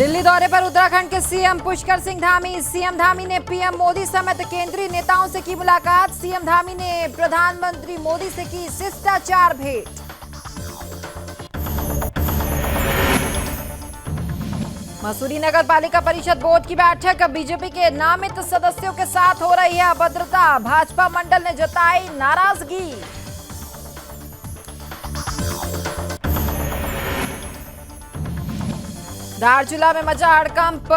दिल्ली दौरे पर उत्तराखंड के सीएम पुष्कर सिंह धामी। सीएम धामी ने पीएम मोदी समेत केंद्रीय नेताओं से की मुलाकात। सीएम धामी ने प्रधानमंत्री मोदी से की शिष्टाचार भेंट। मसूरी नगर पालिका परिषद बोर्ड की बैठक बीजेपी के नामित सदस्यों के साथ हो रही है अभद्रता। भाजपा मंडल ने जताई नाराजगी। धारचूला में मचा हड़कंप।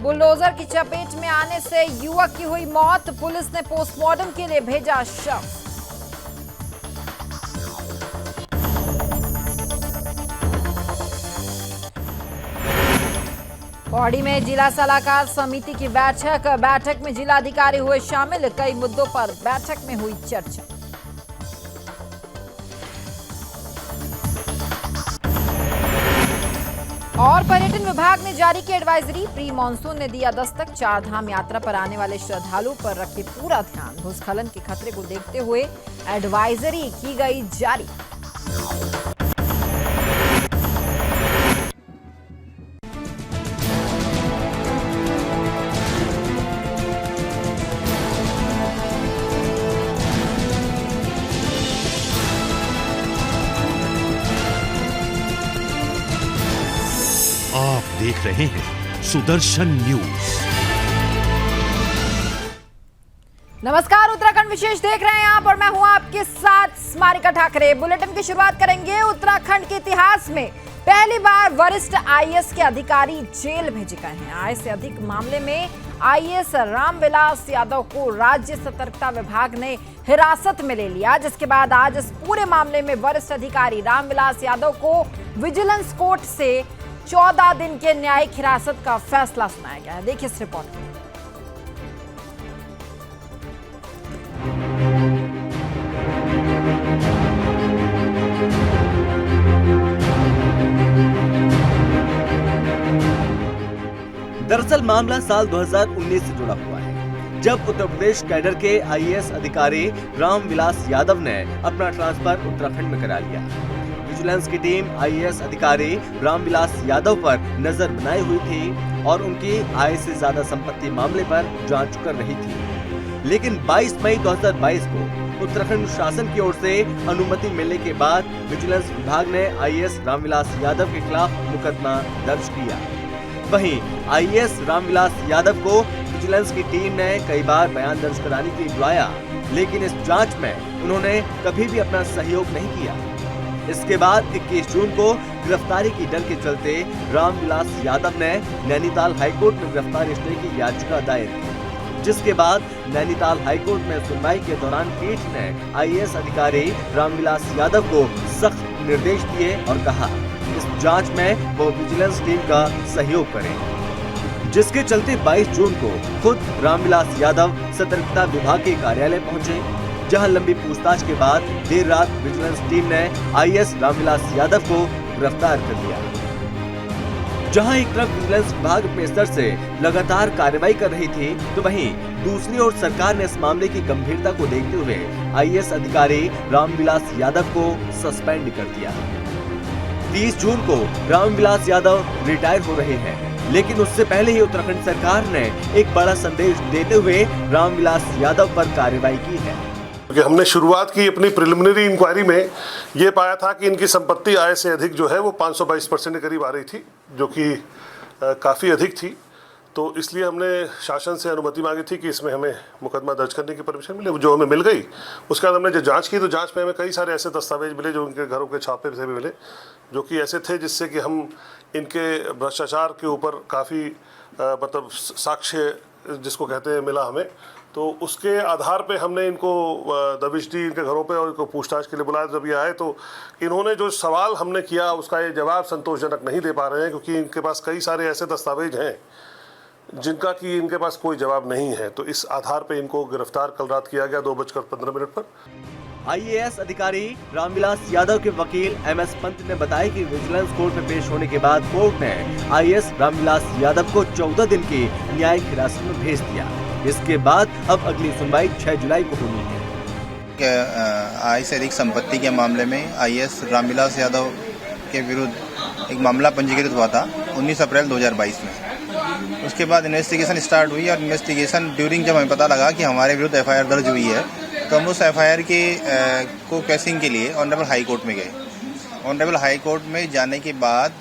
बुलडोजर की चपेट में आने से युवक की हुई मौत। पुलिस ने पोस्टमार्टम के लिए भेजा शव। पौड़ी में जिला सलाहकार समिति की बैठक में जिलाधिकारी हुए शामिल। कई मुद्दों पर बैठक में हुई चर्चा। और पर्यटन विभाग ने जारी की एडवाइजरी। प्री मानसून ने दिया दस्तक। चार धाम यात्रा पर आने वाले श्रद्धालुओं पर रखे पूरा ध्यान। भूस्खलन के खतरे को देखते हुए एडवाइजरी की गई जारी। आप देख रहे हैं सुदर्शन न्यूज। नमस्कार, उत्तराखंड विशेष देख रहे हैं आप और मैं हूं आपके साथ स्मारिका ठाकरे। बुलेटिन की शुरुआत करेंगे। उत्तराखंड के इतिहास में पहली बार वरिष्ठ आईएएस के अधिकारी जेल भेजे गए हैं। आय से अधिक मामले में आईएएस रामविलास यादव को राज्य सतर्कता विभाग ने हिरासत में ले लिया, जिसके बाद आज इस पूरे मामले में वरिष्ठ अधिकारी रामविलास यादव को विजिलेंस कोर्ट से 14 दिन के न्यायिक हिरासत का फैसला सुनाया गया है। देखिए इस रिपोर्ट में। दरअसल मामला साल 2019 से जुड़ा हुआ है, जब उत्तर प्रदेश कैडर के आईएएस अधिकारी रामविलास यादव ने अपना ट्रांसफर उत्तराखंड में करा लिया। विजिलेंस की टीम आईएएस अधिकारी रामविलास यादव पर नजर बनाई हुई थी और उनकी आय से ज्यादा संपत्ति मामले पर जांच कर रही थी। लेकिन 22 मई 2022 को उत्तराखंड शासन की ओर से अनुमति मिलने के बाद विजिलेंस विभाग ने आईएएस रामविलास यादव के खिलाफ मुकदमा दर्ज किया। वहीं आईएएस रामविलास यादव को विजिलेंस की टीम ने कई बार बयान दर्ज कराने के लिए बुलाया, लेकिन इस जांच में उन्होंने कभी भी अपना सहयोग नहीं किया। इसके बाद 21 जून को गिरफ्तारी की डर के चलते रामविलास यादव ने नैनीताल हाईकोर्ट में गिरफ्तारी स्टे की याचिका दायर की, जिसके बाद नैनीताल हाईकोर्ट में सुनवाई के दौरान पीठ ने आईएएस अधिकारी रामविलास यादव को सख्त निर्देश दिए और कहा इस जांच में वो विजिलेंस टीम का सहयोग करें, जिसके चलते 22 जून को खुद रामविलास यादव सतर्कता विभाग के कार्यालय पहुंचे, जहां लंबी पूछताछ के बाद देर रात विजिलेंस टीम ने आईएएस रामविलास यादव को गिरफ्तार कर लिया। जहां एक तरफ विजिलेंस विभाग अपने स्तर से लगातार कार्रवाई कर रही थी, तो वहीं दूसरी ओर सरकार ने इस मामले की गंभीरता को देखते हुए आईएएस अधिकारी रामविलास यादव को सस्पेंड कर दिया। 30 जून को रामविलास यादव रिटायर हो रहे हैं, लेकिन उससे पहले ही उत्तराखंड सरकार ने एक बड़ा संदेश देते हुए रामविलास यादव पर कार्रवाई की है। कि हमने शुरुआत की अपनी प्रिलिमिनरी इंक्वायरी में ये पाया था कि इनकी संपत्ति आय से अधिक जो है वो 522% के करीब आ रही थी, जो कि काफ़ी अधिक थी। तो इसलिए हमने शासन से अनुमति मांगी थी कि इसमें हमें मुकदमा दर्ज करने की परमिशन मिले, जो हमें मिल गई। उसके बाद हमने जो जांच की, तो जांच में हमें कई सारे ऐसे दस्तावेज मिले जो उनके घरों के छापे से भी मिले, जो कि ऐसे थे जिससे कि हम इनके भ्रष्टाचार के ऊपर काफ़ी मतलब साक्ष्य जिसको कहते हैं मिला हमें। तो उसके आधार पे हमने इनको दबिश दी इनके घरों पे और इनको पूछताछ के लिए बुलाया। जब ये आए तो इन्होंने जो सवाल हमने किया उसका ये जवाब संतोषजनक नहीं दे पा रहे हैं, क्योंकि इनके पास कई सारे ऐसे दस्तावेज हैं जिनका कि इनके पास कोई जवाब नहीं है। तो इस आधार पे इनको गिरफ्तार कल रात किया गया 2:15 पर। आईएएस अधिकारी रामविलास यादव के वकील एमएस पंत ने बताया कि विजिलेंस कोर्ट में पेश होने के बाद कोर्ट ने आईएएस रामविलास यादव को 14 दिन की न्यायिक हिरासत में भेज दिया। इसके बाद अब अगली सुनवाई 6 जुलाई को होनी है। आय से अधिक संपत्ति के मामले में आईएएस रामविलास यादव के विरुद्ध एक मामला पंजीकृत हुआ था 19 अप्रैल 2022 में। उसके बाद इन्वेस्टिगेशन स्टार्ट हुई और इन्वेस्टिगेशन ड्यूरिंग जब हमें पता लगा कि हमारे विरुद्ध FIR दर्ज हुई है, तो हम उस FIR के को कैसिंग के लिए ऑनरेबल हाई कोर्ट में गए। ऑनरेबल हाई कोर्ट में जाने के बाद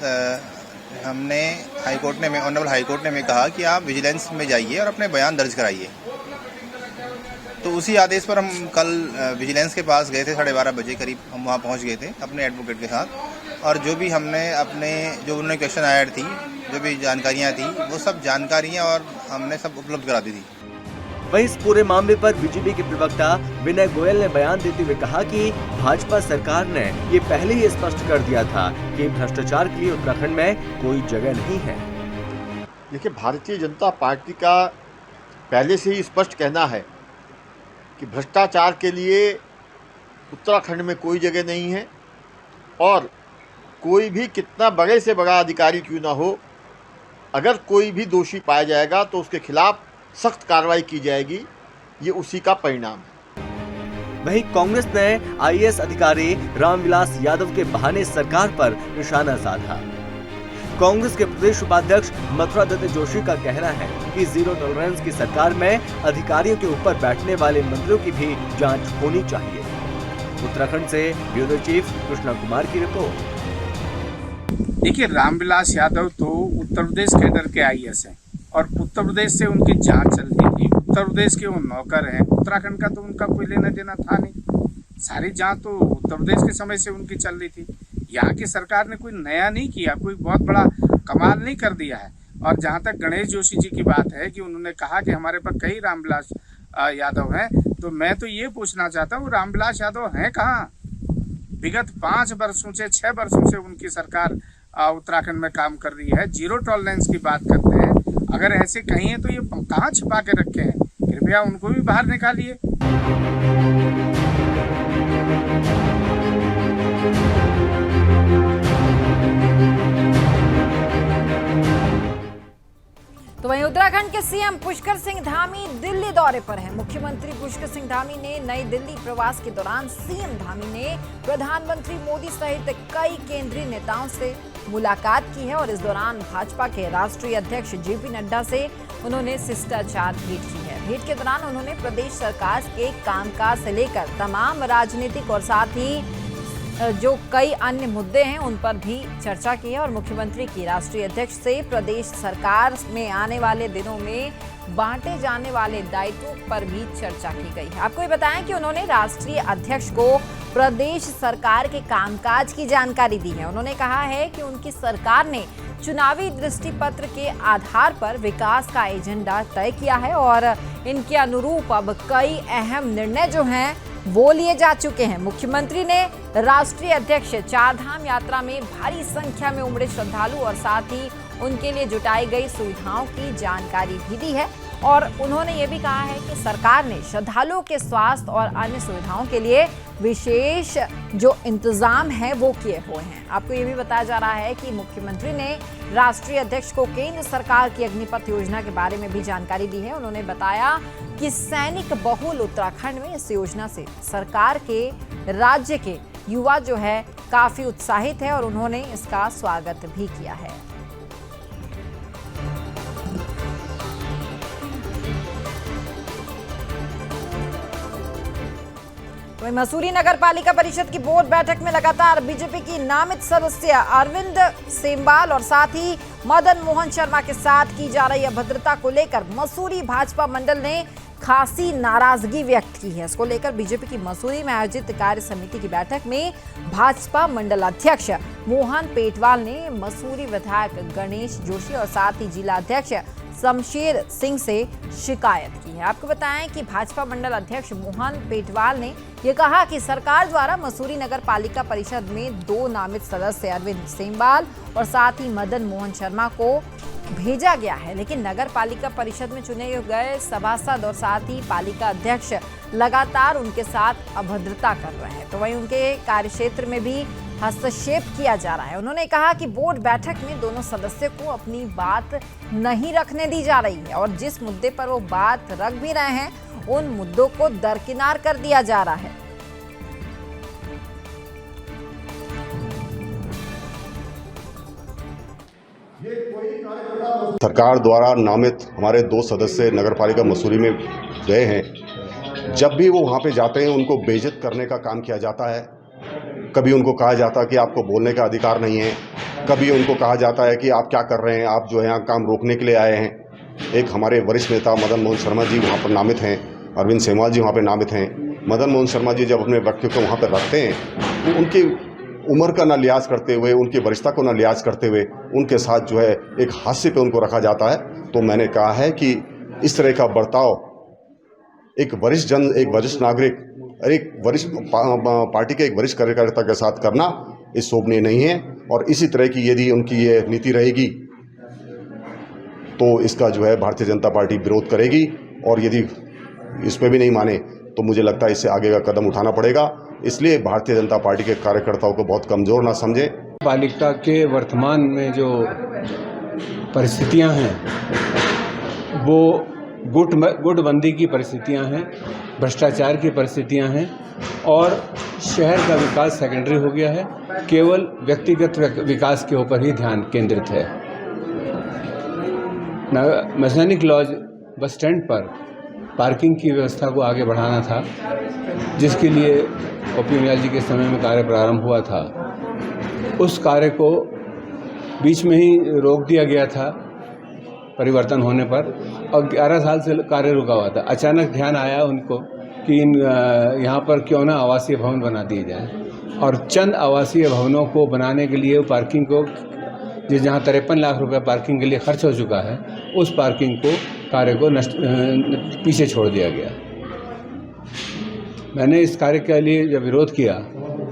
हमने ऑनरेबल हाई कोर्ट ने हमें कहा कि आप विजिलेंस में जाइए और अपने बयान दर्ज कराइए। तो उसी आदेश पर हम कल विजिलेंस के पास गए थे, 12:30 बजे करीब हम वहाँ पहुँच गए थे अपने एडवोकेट के साथ। और जो भी हमने जो उन्होंने क्वेश्चन आयर थी, जो भी जानकारियाँ थी, वो सब जानकारियाँ और हमने सब उपलब्ध करा दी थी। वहीं इस पूरे मामले पर बीजेपी के प्रवक्ता विनय गोयल ने बयान देते हुए कहा कि भाजपा सरकार ने ये पहले ही स्पष्ट कर दिया था कि भ्रष्टाचार के लिए उत्तराखंड में कोई जगह नहीं है। देखिए, भारतीय जनता पार्टी का पहले से ही स्पष्ट कहना है कि भ्रष्टाचार के लिए उत्तराखंड में कोई जगह नहीं है और कोई भी कितना बड़े से बड़ा अधिकारी क्यों ना हो, अगर कोई भी दोषी पाया जाएगा तो उसके खिलाफ सख्त कार्रवाई की जाएगी। ये उसी का परिणाम है। वहीं कांग्रेस ने IAS अधिकारी रामविलास यादव के बहाने सरकार पर निशाना साधा। कांग्रेस के प्रदेश उपाध्यक्ष मथुरा दत्त जोशी का कहना है कि जीरो टॉलरेंस की सरकार में अधिकारियों के ऊपर बैठने वाले मंत्रियों की भी जांच होनी चाहिए। उत्तराखंड से ब्यूरो चीफ कृष्णा कुमार की रिपोर्ट। देखिए, रामविलास यादव तो उत्तर प्रदेश कैडर के IAS हैं और उत्तर प्रदेश से उनकी जांच चल रही थी। उत्तर प्रदेश के वो नौकर हैं, उत्तराखंड का तो उनका कोई लेना देना था नहीं। सारी जांच तो उत्तर प्रदेश के समय से उनकी चल रही थी। यहाँ की सरकार ने कोई नया नहीं किया, कोई बहुत बड़ा कमाल नहीं कर दिया है। और जहाँ तक गणेश जोशी जी की बात है कि उन्होंने कहा कि हमारे पास कई रामविलास यादव हैं, तो मैं तो ये पूछना चाहता हूँ, रामविलास यादव हैं कहाँ? विगत 5 वर्षों से 6 वर्षों से उनकी सरकार उत्तराखंड में काम कर रही है। जीरो टॉलरेंस की बात करते हैं। अगर ऐसे कहीं है तो ये कहाँ छिपा के रखे हैं? कृपया उनको भी बाहर निकालिए। तो वहीं उत्तराखंड के सीएम पुष्कर सिंह धामी दिल्ली दौरे पर हैं। मुख्यमंत्री पुष्कर सिंह धामी ने नई दिल्ली प्रवास के दौरान सीएम धामी ने प्रधानमंत्री मोदी सहित कई केंद्रीय नेताओं से मुलाकात की है और इस दौरान भाजपा के राष्ट्रीय अध्यक्ष JP नड्डा से उन्होंने शिष्टाचार भेंट की है। भेंट के दौरान उन्होंने प्रदेश सरकार के कामकाज से लेकर तमाम राजनीतिक और साथ ही जो कई अन्य मुद्दे हैं उन पर भी चर्चा की है और मुख्यमंत्री की राष्ट्रीय अध्यक्ष से प्रदेश सरकार में आने वाले दिनों में बांटे जाने वाले दायित्वों पर भी चर्चा की गई है। आपको ये बताएं कि उन्होंने राष्ट्रीय अध्यक्ष को प्रदेश सरकार के कामकाज की जानकारी दी है। उन्होंने कहा है कि उनकी सरकार ने चुनावी दृष्टि पत्र के आधार पर विकास का एजेंडा तय किया है और इनके अनुरूप अब कई अहम निर्णय जो हैं वो लिए जा चुके हैं। मुख्यमंत्री ने राष्ट्रीय अध्यक्ष चारधाम यात्रा में भारी संख्या में उमड़े श्रद्धालु और साथ ही उनके लिए जुटाई गई सुविधाओं की जानकारी भी दी है और उन्होंने ये भी कहा है कि सरकार ने श्रद्धालुओं के स्वास्थ्य और अन्य सुविधाओं के लिए विशेष जो इंतजाम है वो किए हुए हैं। आपको ये भी बताया जा रहा है कि मुख्यमंत्री ने राष्ट्रीय अध्यक्ष को केंद्र सरकार की अग्निपथ योजना के बारे में भी जानकारी दी है। उन्होंने बताया कि सैनिक बहुल उत्तराखंड में इस योजना से सरकार के राज्य के युवा जो है काफी उत्साहित है और उन्होंने इसका स्वागत भी किया है। वहीं मसूरी नगर पालिका परिषद की बोर्ड बैठक में लगातार बीजेपी की नामित सदस्य अरविंद सेमवाल और साथ ही मदन मोहन शर्मा के साथ की जा रही अभद्रता को लेकर मसूरी भाजपा मंडल ने खासी नाराजगी व्यक्त की है। इसको लेकर बीजेपी की मसूरी में आयोजित कार्य समिति की बैठक में भाजपा मंडल अध्यक्ष मोहन पेटवाल ने मसूरी विधायक गणेश जोशी और साथ ही जिला अध्यक्ष शमशेर सिंह से शिकायत की है। आपको बताएं कि भाजपा मंडल अध्यक्ष मोहन पेटवाल ने यह कहा कि सरकार द्वारा मसूरी नगर पालिका परिषद में 2 नामित सदस्य अरविंद सेमवाल और साथ ही मदन मोहन शर्मा को भेजा गया है, लेकिन नगर पालिका परिषद में चुने गए सभासद और साथ ही पालिका अध्यक्ष लगातार उनके साथ अभद्रता कर रहे हैं। तो वहीं उनके कार्यक्षेत्र में भी हस्तक्षेप किया जा रहा है। उन्होंने कहा कि बोर्ड बैठक में दोनों सदस्यों को अपनी बात नहीं रखने दी जा रही है और जिस मुद्दे पर वो बात रख भी रहे हैं उन मुद्दों को दरकिनार कर दिया जा रहा है। सरकार द्वारा नामित हमारे 2 सदस्य नगरपालिका मसूरी में गए हैं। जब भी वो वहाँ पे जाते हैं उनको बेइज्जत करने का काम किया जाता है। कभी उनको कहा जाता है कि आपको बोलने का अधिकार नहीं है, कभी उनको कहा जाता है कि आप क्या कर रहे हैं, आप जो है यहाँ काम रोकने के लिए आए हैं। एक हमारे वरिष्ठ नेता मदन मोहन शर्मा जी वहाँ पर नामित हैं, अरविंद सेमवाल जी वहाँ पर नामित हैं। मदन मोहन शर्मा जी जब अपने व्यक्ति को वहाँ पर रखते हैं तो उनकी उम्र का न लिहाज करते हुए, उनकी वरिष्ठता को न लिहाज करते हुए उनके साथ जो है एक हास्य पे उनको रखा जाता है। तो मैंने कहा है कि इस तरह का बर्ताव एक वरिष्ठ नागरिक और एक वरिष्ठ पार्टी के एक वरिष्ठ कार्यकर्ता के साथ करना इस शोभनीय नहीं है। और इसी तरह की यदि उनकी ये नीति रहेगी तो इसका जो है भारतीय जनता पार्टी विरोध करेगी, और यदि इसमें भी नहीं माने तो मुझे लगता है इससे आगे का कदम उठाना पड़ेगा। इसलिए भारतीय जनता पार्टी के कार्यकर्ताओं को बहुत कमज़ोर ना समझें। पालिका के वर्तमान में जो परिस्थितियां हैं वो गुटबंदी की परिस्थितियां हैं, भ्रष्टाचार की परिस्थितियां हैं, और शहर का विकास सेकेंडरी हो गया है। केवल व्यक्तिगत विकास के ऊपर ही ध्यान केंद्रित है। मैकेनिक लॉज बस स्टैंड पर पार्किंग की व्यवस्था को आगे बढ़ाना था, जिसके लिए ओपी मीणा जी के समय में कार्य प्रारंभ हुआ था। उस कार्य को बीच में ही रोक दिया गया था परिवर्तन होने पर, और 11 साल से कार्य रुका हुआ था। अचानक ध्यान आया उनको कि यहाँ पर क्यों ना आवासीय भवन बना दिए जाए, और चंद आवासीय भवनों को बनाने के लिए पार्किंग को, जहाँ 53 लाख रुपए पार्किंग के लिए खर्च हो चुका है, उस पार्किंग को कार्य को पीछे छोड़ दिया गया। मैंने इस कार्य के लिए जब विरोध किया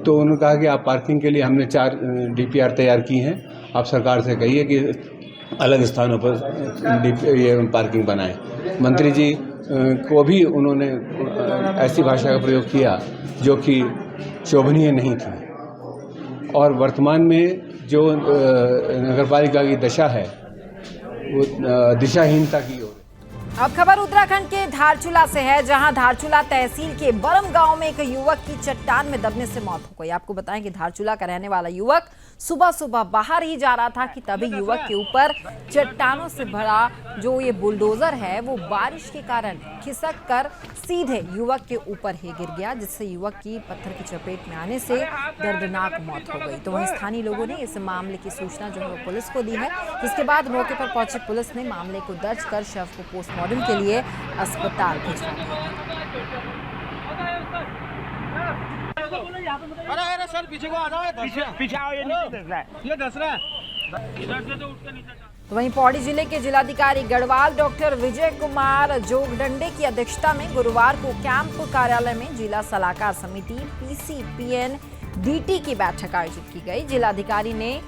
तो उन्होंने कहा कि आप पार्किंग के लिए हमने 4 DPR तैयार की हैं, आप सरकार से कहिए कि अलग स्थानों पर ये पार्किंग बनाएं। मंत्री जी को भी उन्होंने ऐसी भाषा का प्रयोग किया जो कि शोभनीय नहीं थी। और वर्तमान में जो नगरपालिका की दशा है वो दिशाहीनता की ओर। अब खबर उत्तराखंड के धारचूला से है, जहां धारचूला तहसील के बरम गांव में एक युवक की चट्टान में दबने से मौत हो गई। आपको बताएं कि धारचूला का रहने वाला युवक सुबह सुबह बाहर ही जा रहा था कि तभी युवक के ऊपर चट्टानों से भरा जो ये बुलडोजर है वो बारिश के कारण खिसक कर सीधे युवक के ऊपर ही गिर गया, जिससे युवक की पत्थर की चपेट में आने से दर्दनाक मौत हो गई। तो वहीं स्थानीय लोगों ने इस मामले की सूचना जो है वो पुलिस को दी है, जिसके बाद मौके पर पहुंची पुलिस ने मामले को दर्ज कर शव को पोस्टमार्टम के लिए अस्पताल भिजवा दिया। तो वहीं पौड़ी जिले के जिलाधिकारी गढ़वाल डॉक्टर विजय कुमार जोगदंडे की अध्यक्षता में गुरुवार को कैंप कार्यालय में जिला सलाहकार समिति PCPNDT की बैठक आयोजित की गई। जिलाधिकारी ने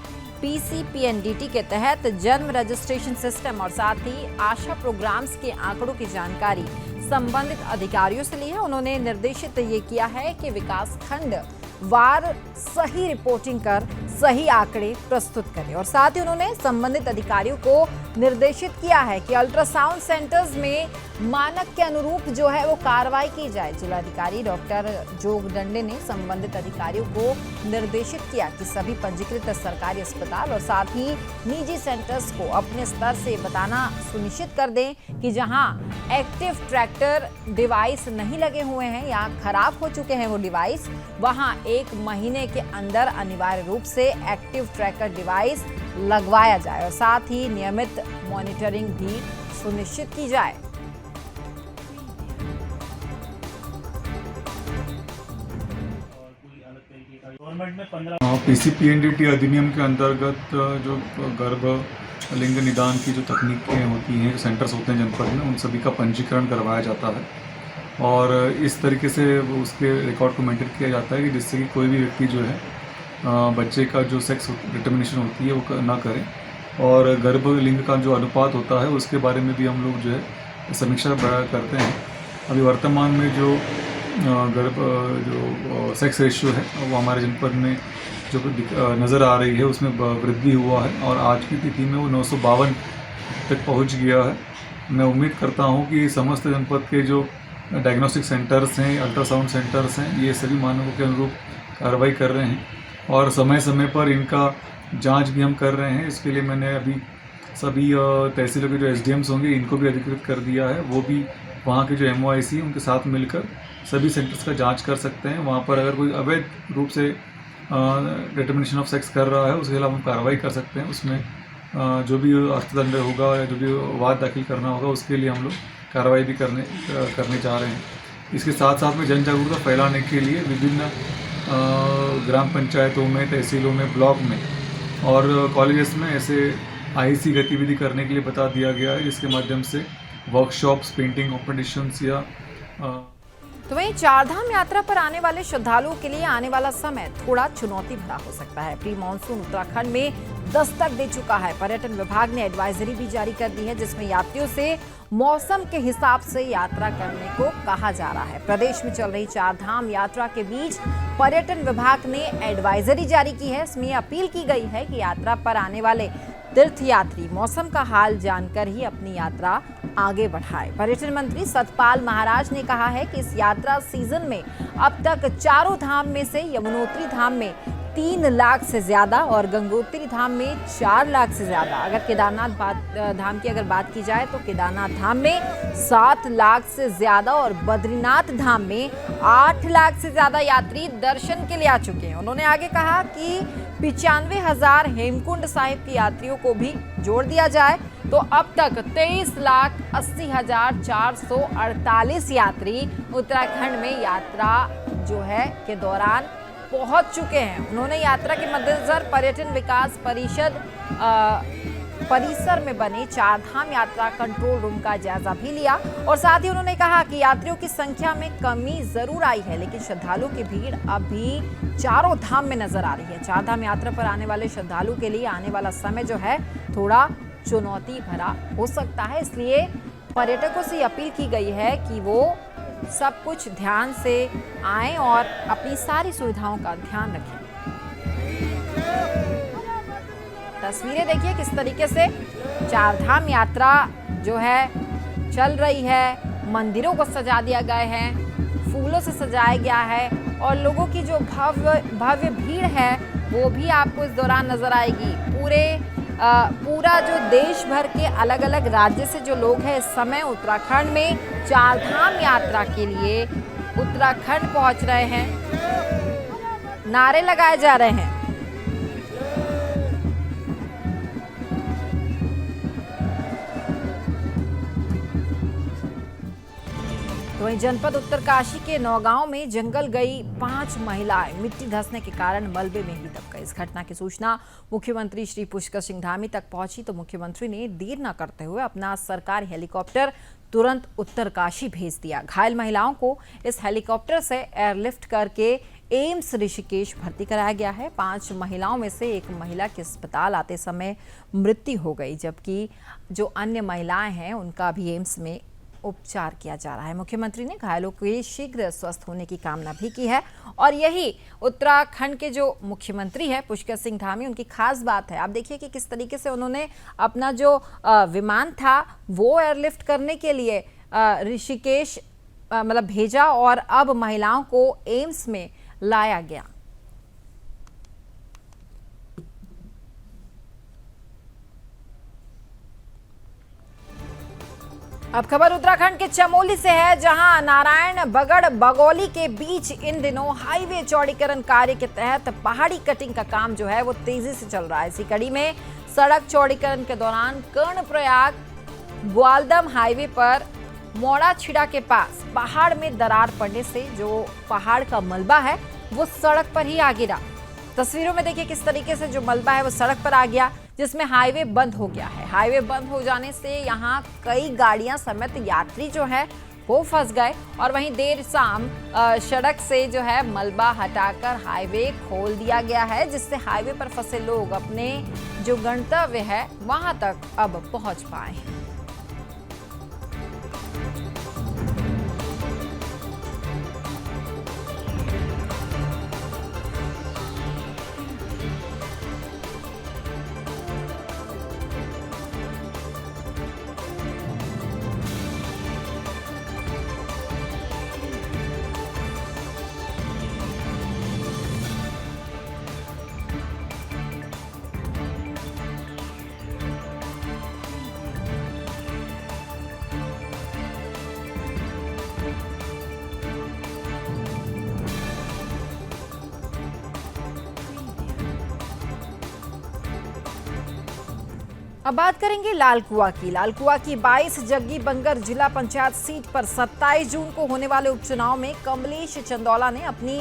PCPNDT के तहत जन्म रजिस्ट्रेशन सिस्टम और साथ ही आशा प्रोग्राम्स के आंकड़ों की जानकारी संबंधित अधिकारियों से ली है। उन्होंने निर्देशित ये किया है कि विकास खंड वार सही रिपोर्टिंग कर सही आंकड़े प्रस्तुत करें, और साथ ही उन्होंने संबंधित अधिकारियों को निर्देशित किया है कि अल्ट्रासाउंड सेंटर्स में मानक के अनुरूप जो है वो कार्रवाई की जाए। जिलाधिकारी डॉक्टर जोगदंडे ने संबंधित अधिकारियों को निर्देशित किया कि सभी पंजीकृत सरकारी अस्पताल और साथ ही निजी सेंटर्स को अपने स्तर से बताना सुनिश्चित कर दें कि जहां एक्टिव ट्रैकर डिवाइस नहीं लगे हुए हैं या खराब हो चुके हैं वो डिवाइस, वहां 1 महीने के अंदर अनिवार्य रूप से एक्टिव ट्रैकर डिवाइस लगवाया जाए और साथ ही नियमित मॉनिटरिंग भी सुनिश्चित की जाए। PCPNDT अधिनियम के अंतर्गत जो गर्भ लिंग निदान की जो तकनीकें होती हैं, जो सेंटर्स होते हैं जनपद में, उन सभी का पंजीकरण करवाया जाता है और इस तरीके से उसके रिकॉर्ड को मेंटेन किया जाता है कि जिससे कि कोई भी व्यक्ति जो है बच्चे का जो सेक्स डिटर्मिनेशन होती है वो ना करे, और गर्भ लिंग का जो अनुपात होता है उसके बारे में भी हम लोग जो है समीक्षा करते हैं। अभी वर्तमान में जो जो सेक्स रेशियो है वो हमारे जनपद में जो नज़र आ रही है उसमें वृद्धि हुआ है और आज की तिथि में वो 952 तक पहुंच गया है। मैं उम्मीद करता हूं कि समस्त जनपद के जो डायग्नोस्टिक सेंटर्स हैं, अल्ट्रासाउंड सेंटर्स हैं, ये सभी मानकों के अनुरूप कार्रवाई कर रहे हैं और समय समय पर इनका जांच भी हम कर रहे हैं। इसके लिए मैंने अभी सभी तहसीलों के जो एसडीएम्स होंगे इनको भी अधिकृत कर दिया है। वो भी वहाँ के जो एमओआईसी उनके साथ मिलकर सभी सेंटर्स का जांच कर सकते हैं। वहाँ पर अगर कोई अवैध रूप से डिटर्मिनेशन ऑफ सेक्स कर रहा है उसके खिलाफ हम कार्रवाई कर सकते हैं। उसमें जो भी अर्थदंड होगा या जो भी वाद दाखिल करना होगा उसके लिए हम लोग कार्रवाई भी करने जा रहे हैं। इसके साथ साथ में जन जागरूकता फैलाने के लिए विभिन्न ग्राम पंचायतों में, तहसीलों में, ब्लॉक में और कॉलेजेस में ऐसे आईसी गतिविधि करने के लिए बता दिया गया है, जिसके माध्यम से वर्कशॉप्स, पेंटिंग कॉम्पिटिशन्स या तो वहीं चारधाम यात्रा पर आने वाले श्रद्धालुओं के लिए आने वाला समय थोड़ा चुनौती भरा हो सकता है। प्री मानसून उत्तराखंड में दस्तक दे चुका है। पर्यटन विभाग ने एडवाइजरी भी जारी कर दी है, जिसमें यात्रियों से मौसम के हिसाब से यात्रा करने को कहा जा रहा है। प्रदेश में चल रही चारधाम यात्रा के बीच पर्यटन विभाग ने एडवाइजरी जारी की है। इसमें अपील की गई है कि यात्रा पर आने वाले तीर्थयात्री मौसम का हाल जानकर ही अपनी यात्रा आगे बढ़ाए। पर्यटन मंत्री सतपाल महाराज ने कहा है कि इस यात्रा सीजन में अब तक चारों धाम में से यमुनोत्री धाम में 3 लाख से ज्यादा और गंगोत्री धाम में 4 लाख से ज्यादा, अगर केदारनाथ धाम की अगर बात की जाए तो केदारनाथ धाम में 7 लाख से ज्यादा और बद्रीनाथ धाम में 8 लाख से ज्यादा यात्री दर्शन के लिए आ चुके हैं। उन्होंने आगे कहा कि 95,000 हेमकुंड साहिब के यात्रियों को भी जोड़ दिया जाए तो अब तक 23,80,448 यात्री उत्तराखंड में यात्रा जो है के दौरान पहुंच चुके हैं। उन्होंने यात्रा के मद्देनजर पर्यटन विकास परिषद परिसर में बने चारधाम यात्रा कंट्रोल रूम का जायजा भी लिया और साथ ही उन्होंने कहा कि यात्रियों की संख्या में कमी जरूर आई है, लेकिन श्रद्धालुओं की भीड़ अभी चारों धाम में नजर आ रही है। चारधाम यात्रा पर आने वाले श्रद्धालु के लिए आने वाला समय जो है थोड़ा चुनौती भरा हो सकता है, इसलिए पर्यटकों से अपील की गई है कि वो सब कुछ ध्यान से आएं और अपनी सारी सुविधाओं का ध्यान रखें। तस्वीरें देखिए किस तरीके से चारधाम यात्रा जो है चल रही है। मंदिरों को सजा दिया गया है, फूलों से सजाया गया है और लोगों की जो भव्य भीड़ है वो भी आपको इस दौरान नजर आएगी। पूरा जो देश भर के अलग अलग राज्य से जो लोग हैं इस समय उत्तराखंड में चारधाम यात्रा के लिए उत्तराखंड पहुंच रहे हैं। नारे लगाए जा रहे हैं। तो वहीं जनपद उत्तरकाशी के नौगांव में जंगल गई 5 महिलाएं मिट्टी धंसने के कारण मलबे में ही दब गई। इस घटना की सूचना मुख्यमंत्री श्री पुष्कर सिंह धामी तक पहुंची तो मुख्यमंत्री ने देर न करते हुए अपना सरकारी हेलीकॉप्टर तुरंत उत्तरकाशी भेज दिया। घायल महिलाओं को इस हेलीकॉप्टर से एयरलिफ्ट करके एम्स ऋषिकेश भर्ती कराया गया है। 5 महिलाओं में से एक महिला की अस्पताल आते समय मृत्यु हो गई, जबकि जो अन्य महिलाएं हैं उनका भी एम्स में उपचार किया जा रहा है। मुख्यमंत्री ने घायलों के शीघ्र स्वस्थ होने की कामना भी की है और यही उत्तराखंड के जो मुख्यमंत्री है पुष्कर सिंह धामी, उनकी खास बात है। आप देखिए कि किस तरीके से उन्होंने अपना जो विमान था वो एयरलिफ्ट करने के लिए ऋषिकेश भेजा और अब महिलाओं को एम्स में लाया गया। अब खबर उत्तराखंड के चमोली से है, जहां नारायण बगड़ बगौली के बीच इन दिनों हाईवे चौड़ीकरण कार्य के तहत पहाड़ी कटिंग का काम जो है वो तेजी से चल रहा है। इसी कड़ी में सड़क चौड़ीकरण के दौरान कर्णप्रयाग ग्वालदम हाईवे पर मोड़ाछिड़ा के पास पहाड़ में दरार पड़ने से जो पहाड़ का मलबा है वो सड़क पर ही आ गिरा। तस्वीरों में देखिए किस तरीके से जो मलबा है वो सड़क पर आ गया, जिसमें हाईवे बंद हो गया है। हाईवे बंद हो जाने से यहाँ कई गाड़ियां समेत यात्री जो है वो फंस गए और वहीं देर शाम सड़क से जो है मलबा हटाकर हाईवे खोल दिया गया है, जिससे हाईवे पर फंसे लोग अपने जो गंतव्य है वहां तक अब पहुंच पाए हैं। अब बात करेंगे लालकुआ की। लालकुआ की 22 जग्गी बंगर जिला पंचायत सीट पर 27 जून को होने वाले उपचुनाव में कमलेश चंदौला ने अपनी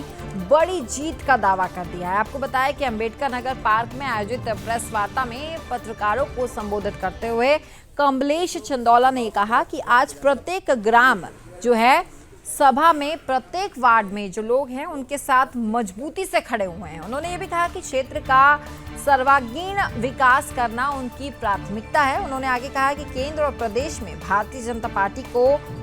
बड़ी जीत का दावा कर दिया है। आपको बताया कि अंबेडकर नगर पार्क में आयोजित प्रेस वार्ता में पत्रकारों को संबोधित करते हुए कमलेश चंदौला ने कहा कि आज प्रत्येक ग्राम जो है सभा में प्रत्येक वार्ड में जो लोग हैं उनके साथ मजबूती से खड़े हुए हैं। उन्होंने ये भी कहा कि क्षेत्र का सर्वांगीण विकास करना उनकी प्राथमिकता है। उन्होंने आगे कहा कि केंद्र और प्रदेश में भारतीय जनता पार्टी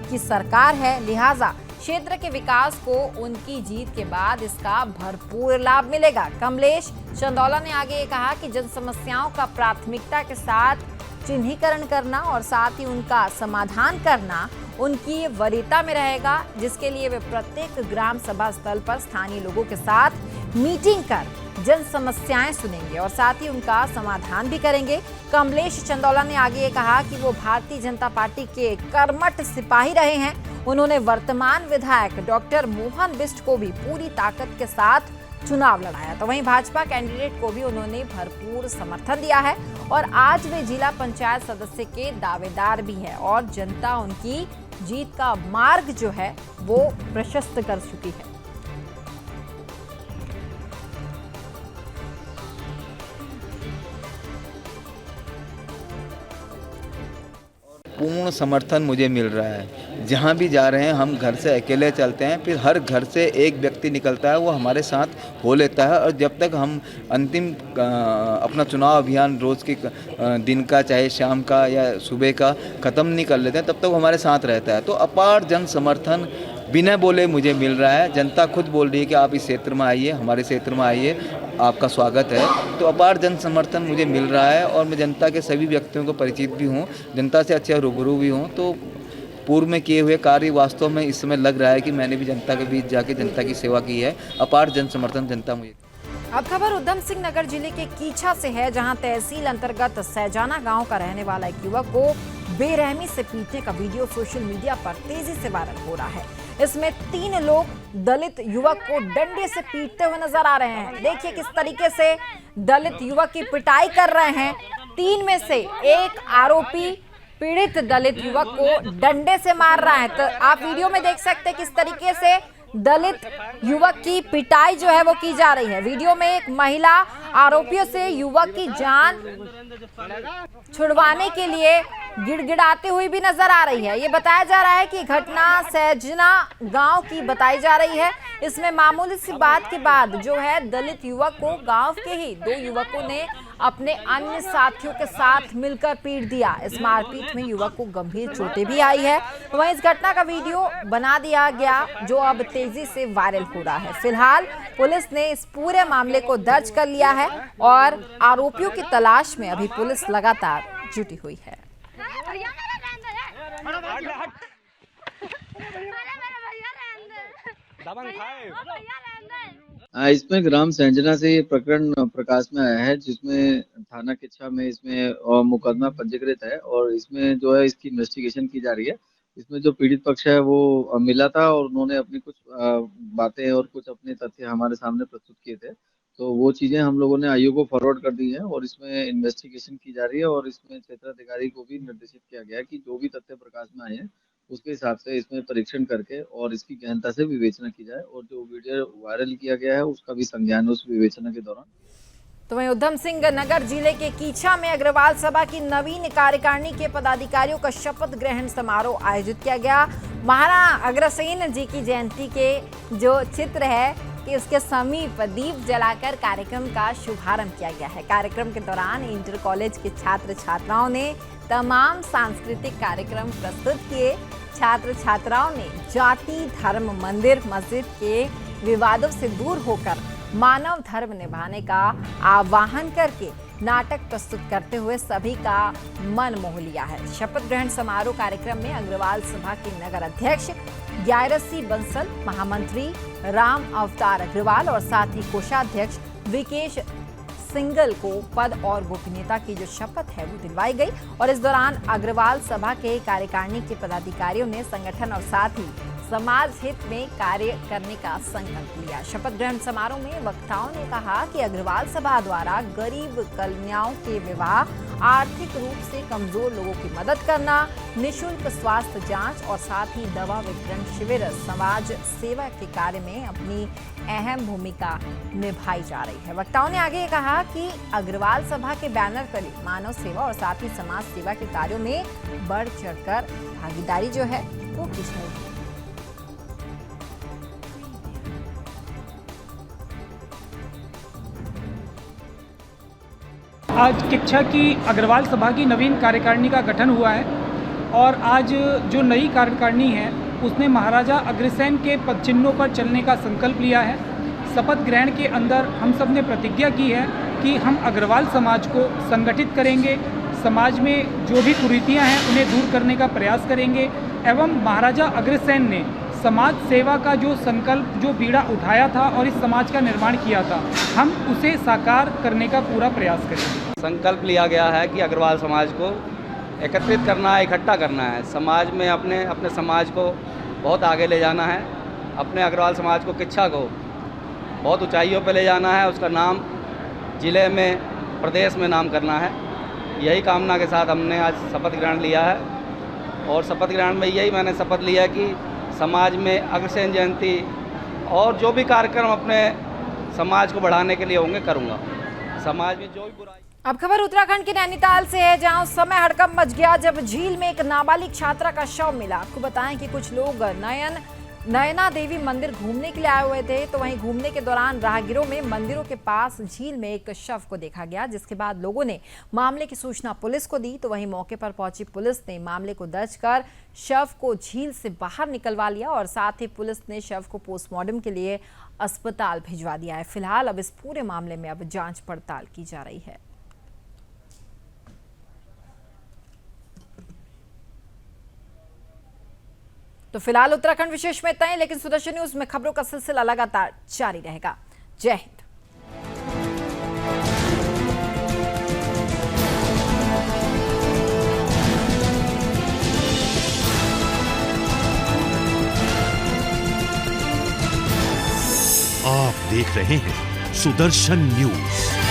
की सरकार है, लिहाजा क्षेत्र के विकास को उनकी जीत के बाद इसका भरपूर लाभ मिलेगा। कमलेश चंदौला ने आगे ये कहा कि जन समस्याओं का प्राथमिकता के साथ चिन्हीकरण करना और साथ ही उनका समाधान करना उनकी वरीयता में रहेगा, जिसके लिए वे प्रत्येक ग्राम सभा स्थल पर स्थानीय लोगों के साथ मीटिंग कर जन समस्याएं सुनेंगे और साथ ही उनका समाधान भी करेंगे। कमलेश चंदौला ने आगे ये कहा कि वो भारतीय जनता पार्टी के कर्मठ सिपाही रहे हैं। उन्होंने वर्तमान विधायक डॉक्टर मोहन बिष्ट को भी पूरी ताकत के साथ चुनाव लड़ाया। तो वहीं भाजपा कैंडिडेट को भी उन्होंने भरपूर समर्थन दिया है और आज वे जिला पंचायत सदस्य के दावेदार भी हैं और जनता उनकी जीत का मार्ग जो है वो प्रशस्त कर चुकी है। पूर्ण समर्थन मुझे मिल रहा है। जहाँ भी जा रहे हैं हम घर से अकेले चलते हैं, फिर हर घर से एक व्यक्ति निकलता है, वो हमारे साथ हो लेता है और जब तक हम अंतिम अपना चुनाव अभियान रोज़ के दिन का चाहे शाम का या सुबह का ख़त्म नहीं कर लेते हैं तब तक वो हमारे साथ रहता है। तो अपार जन समर्थन बिना बोले मुझे मिल रहा है। जनता खुद बोल रही है कि आप इस क्षेत्र में आइए, हमारे क्षेत्र में आइए, आपका स्वागत है। तो अपार जन समर्थन मुझे मिल रहा है और मैं जनता के सभी व्यक्तियों को परिचित भी हूँ, जनता से अच्छा रूबरू भी हूँ। तो पूर्व में किए हुए कार्य वास्तव में इस समय लग रहा है कि मैंने भी जनता के बीच जाके जनता की सेवा की है। अपार जन समर्थन जनता मुझे। अब खबर उधम सिंह नगर जिले के कीछा से है, जहां तहसील अंतर्गत सैजाना गांव का रहने वाला एक युवक को बेरहमी से पीटने का वीडियो सोशल मीडिया पर तेजी से वायरल हो रहा है। इसमें 3 लोग दलित युवक को डंडे से पीटते हुए नजर आ रहे हैं। देखिए किस तरीके से दलित युवक की पिटाई कर रहे हैं। 3 में से एक आरोपी पीड़ित दलित युवक को डंडे से मार रहा है। तो आप वीडियो में देख सकते हैं किस तरीके से दलित युवक की पिटाई जो है वो की जा रही है। वीडियो में एक महिला आरोपियों से युवक की जान छुड़वाने के लिए गिड़गिड़ाती हुई भी नजर आ रही है। ये बताया जा रहा है कि घटना सैजना गांव की बताई जा रही है। इसमें मामूली सी बात के बाद जो है दलित युवक को गांव के ही 2 युवकों ने अपने अन्य साथियों के साथ मिलकर पीट दिया। इस मारपीट में युवक को गंभीर चोटें भी आई है। वहीं इस घटना का वीडियो बना दिया गया जो अब तेजी से वायरल हो रहा है। फिलहाल पुलिस ने इस पूरे मामले को दर्ज कर लिया है और आरोपियों की तलाश में अभी पुलिस लगातार जुटी हुई है। इसमें ग्राम सैजना से ये प्रकरण प्रकाश में आया है, जिसमें थाना किच्छा में इसमें मुकदमा पंजीकृत है और इसमें जो है इसकी इन्वेस्टिगेशन की जा रही है। इसमें जो पीड़ित पक्ष है वो मिला था और उन्होंने अपनी कुछ बातें और कुछ अपने तथ्य हमारे सामने प्रस्तुत किए थे। तो वो चीजें हम लोगों ने आईओ को फॉरवर्ड कर दी है और इसमें इन्वेस्टिगेशन की जा रही है और इसमें क्षेत्राधिकारी को भी निर्देशित किया गया है कि जो भी तथ्य प्रकाश में आए हैं उसके हिसाब से इसमें परीक्षण करके और इसकी गहनता से विवेचना की जाए और जो वीडियो वायरल किया गया है उसका भी संज्ञान उस विवेचना के दौरान। तो वहीं उधम सिंह नगर जिले के कीछा में अग्रवाल सभा की नवीन कार्यकारिणी के पदाधिकारियों का शपथ ग्रहण समारोह आयोजित किया गया। महाराणा अग्रसेन जी की जयंती के जो चित्र है कि उसके समीप दीप जलाकर कार्यक्रम का शुभारंभ किया गया है। कार्यक्रम के दौरान इंटर कॉलेज के छात्र छात्राओं ने तमाम सांस्कृतिक कार्यक्रम प्रस्तुत किए। छात्र छात्राओं ने जाति, धर्म, मंदिर, मस्जिद के विवादों से दूर होकर मानव धर्म निभाने का आह्वान करके नाटक प्रस्तुत करते हुए सभी का मन मोह लिया है। शपथ ग्रहण समारोह कार्यक्रम में अग्रवाल सभा के नगर अध्यक्ष ग्यारसी बंसल, महामंत्री राम अवतार अग्रवाल और साथ ही कोषाध्यक्ष विकेश सिंगल को पद और गोपनीयता की जो शपथ है वो दिलवाई गई। और इस दौरान अग्रवाल सभा के कार्यकारिणी के पदाधिकारियों ने संगठन और साथ ही समाज हित में कार्य करने का संकल्प लिया। शपथ ग्रहण समारोह में वक्ताओं ने कहा कि अग्रवाल सभा द्वारा गरीब कन्याओं के विवाह, आर्थिक रूप से कमजोर लोगों की मदद करना, निःशुल्क स्वास्थ्य जांच और साथ ही दवा वितरण शिविर समाज सेवा के कार्य में अपनी अहम भूमिका निभाई जा रही है। वक्ताओं ने आगे कहा कि अग्रवाल सभा के बैनर तले मानव सेवा और साथ ही समाज सेवा के कार्यों में बढ़ चढ़कर भागीदारी जो है वो की जाएगी। आज किच्छा की अग्रवाल सभा की नवीन कार्यकारिणी का गठन हुआ है और आज जो नई कार्यकारिणी है उसने महाराजा अग्रसेन के पदचिन्हों पर चलने का संकल्प लिया है। शपथ ग्रहण के अंदर हम सब ने प्रतिज्ञा की है कि हम अग्रवाल समाज को संगठित करेंगे, समाज में जो भी कुरीतियां हैं उन्हें दूर करने का प्रयास करेंगे एवं महाराजा अग्रसेन ने समाज सेवा का जो संकल्प, जो बीड़ा उठाया था और इस समाज का निर्माण किया था, हम उसे साकार करने का पूरा प्रयास करेंगे। संकल्प लिया गया है कि अग्रवाल समाज को एकत्रित करना है, इकट्ठा करना है, समाज में अपने समाज को बहुत आगे ले जाना है, अपने अग्रवाल समाज को किच्छा को बहुत ऊंचाइयों पर ले जाना है, उसका नाम जिले में, प्रदेश में नाम करना है। यही कामना के साथ हमने आज शपथ ग्रहण लिया है और शपथ ग्रहण में यही मैंने शपथ लिया कि समाज में अग्रसेन जयंती और जो भी कार्यक्रम अपने समाज को बढ़ाने के लिए होंगे करूँगा। समाज में जो भी बुराई। अब खबर उत्तराखंड के नैनीताल से है, जहां उस समय हड़कंप मच गया जब झील में एक नाबालिग छात्रा का शव मिला। आपको बताएं कि कुछ लोग नयना देवी मंदिर घूमने के लिए आए हुए थे, तो वहीं घूमने के दौरान राहगीरों में मंदिरों के पास झील में एक शव को देखा गया, जिसके बाद लोगों ने मामले की सूचना पुलिस को दी। तो वहीं मौके पर पहुंची पुलिस ने मामले को दर्ज कर शव को झील से बाहर निकलवा लिया और साथ ही पुलिस ने शव को पोस्टमार्टम के लिए अस्पताल भिजवा दिया है। फिलहाल अब इस पूरे मामले में अब जांच पड़ताल की जा रही है। तो फिलहाल उत्तराखंड विशेष में इतना ही, लेकिन सुदर्शन न्यूज में खबरों का सिलसिला लगातार जारी रहेगा। जय हिंद। आप देख रहे हैं सुदर्शन न्यूज।